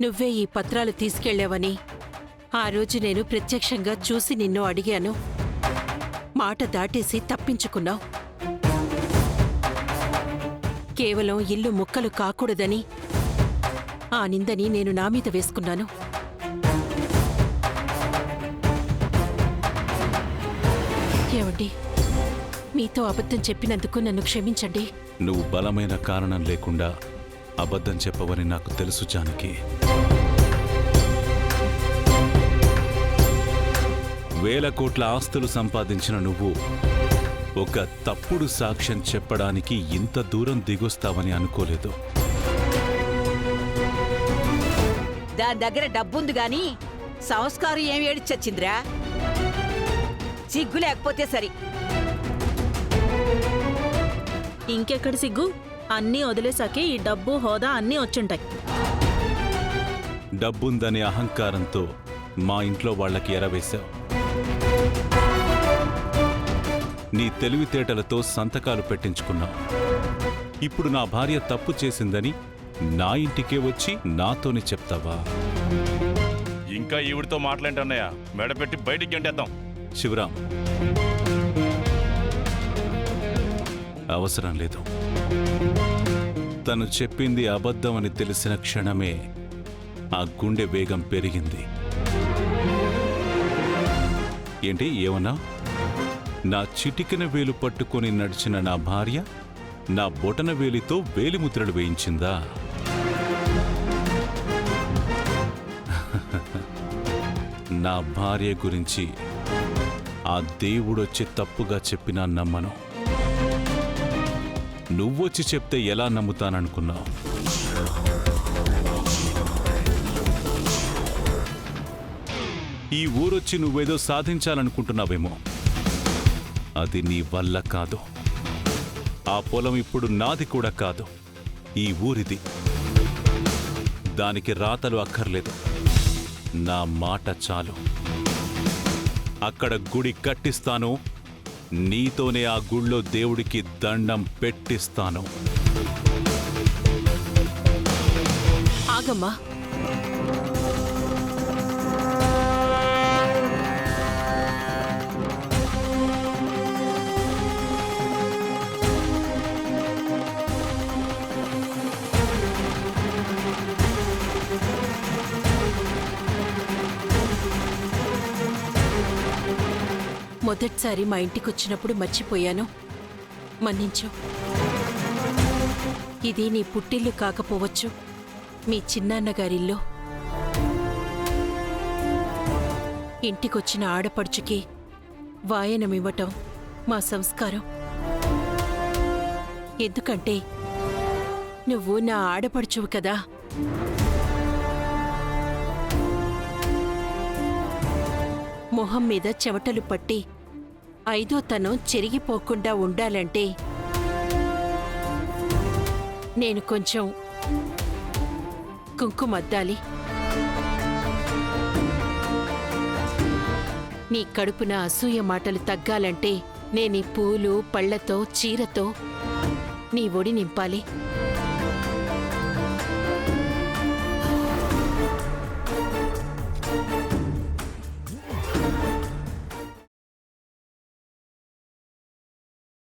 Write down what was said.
నువ్వే ఈ పత్రాలు తీసుకెళ్లావని ఆ రోజు నేను ప్రత్యక్షంగా చూసి నిన్ను అడిగాను. మాట దాటేసి తప్పించుకున్నావు. కేవలం ఇల్లు ముక్కలు కాకూడదని ఆ నిందని నేను నా మీద వేసుకున్నాను. ఏమండి, మీతో అబద్ధం చెప్పినందుకు నన్ను క్షమించండి. నువ్వు బలమైన కారణం లేకుండా అబద్ధం చెప్పవని నాకు తెలుసు జానకి. వేల కోట్ల ఆస్తులు సంపాదించిన నువ్వు ఒక తప్పుడు సాక్ష్యం చెప్పడానికి ఇంత దూరం దిగొస్తావని అనుకోలేదు. దాని దగ్గర డబ్బుంది గాని సంస్కారం ఏమి ఏడిచొచ్చిందిరా? సిగ్గు లేకపోతే సరి. ఇంకెక్కడ సిగ్గు? అన్నీ వదిలేసాకే ఈ డబ్బు హోదా అన్నీ వచ్చుంటాయి. డబ్బుందనే అహంకారంతో మా ఇంట్లో వాళ్ళకి ఎరవేశావు. నీ తెలివితేటలతో సంతకాలు పెట్టించుకున్నావు. ఇప్పుడు నా భార్య తప్పు చేసిందని నా ఇంటికే వచ్చి నాతోనే చెప్తావా? ఇంకా ఈవిడితో మాట్లాంటన్నయ్య, మెడపెట్టి బయటికి గంటేద్దాం. శివరాం, అవసరం లేదు. తను చెప్పింది అబద్ధం అని తెలిసిన క్షణమే ఆ గుండె వేగం పెరిగింది. ఏంటి ఏమన్నా? నా చిటికెన వేలు పట్టుకొని నడిచిన నా భార్య నా బొటన వేలితో వేలిముద్రలు వేయించిందా? నా భార్య గురించి ఆ దేవుడొచ్చి తప్పుగా చెప్పినా నమ్మను. నువ్వొచ్చి చెప్తే ఎలా నమ్ముతాననుకున్నావు? ఈ ఊరొచ్చి నువ్వేదో సాధించాలనుకుంటున్నావేమో. అది నీ వల్ల కాదు. ఆ పొలం ఇప్పుడు నాది కూడా కాదు, ఈ ఊరిది. దానికి రాతలు అక్కర్లేదు, నా మాట చాలు. అక్కడ గుడి కట్టిస్తాను, నీతోనే ఆ గుళ్ళో దేవుడికి దండం పెట్టిస్తాను. ఆగమ్మా. మొదటిసారి మా ఇంటికొచ్చినప్పుడు మర్చిపోయాను, మన్నించు. ఇది నీ పుట్టిల్లు కాకపోవచ్చు, మీ చిన్నాన్నగారిల్లు. ఇంటికొచ్చిన ఆడపడుచుకి వాయనమివ్వటం మా సంస్కారం. ఎందుకంటే నువ్వు నా ఆడపడుచువు కదా. మొహం మీద చెమటలు పట్టి ఐదో తనం చెరిగిపోకుండా ఉండాలంటే నేను కొంచెం కుంకుమద్దాలి. నీ కడుపున అసూయ మాటలు తగ్గాలంటే నేనీ పూలు పళ్లతో చీరతో నీ ఒడి నింపాలి.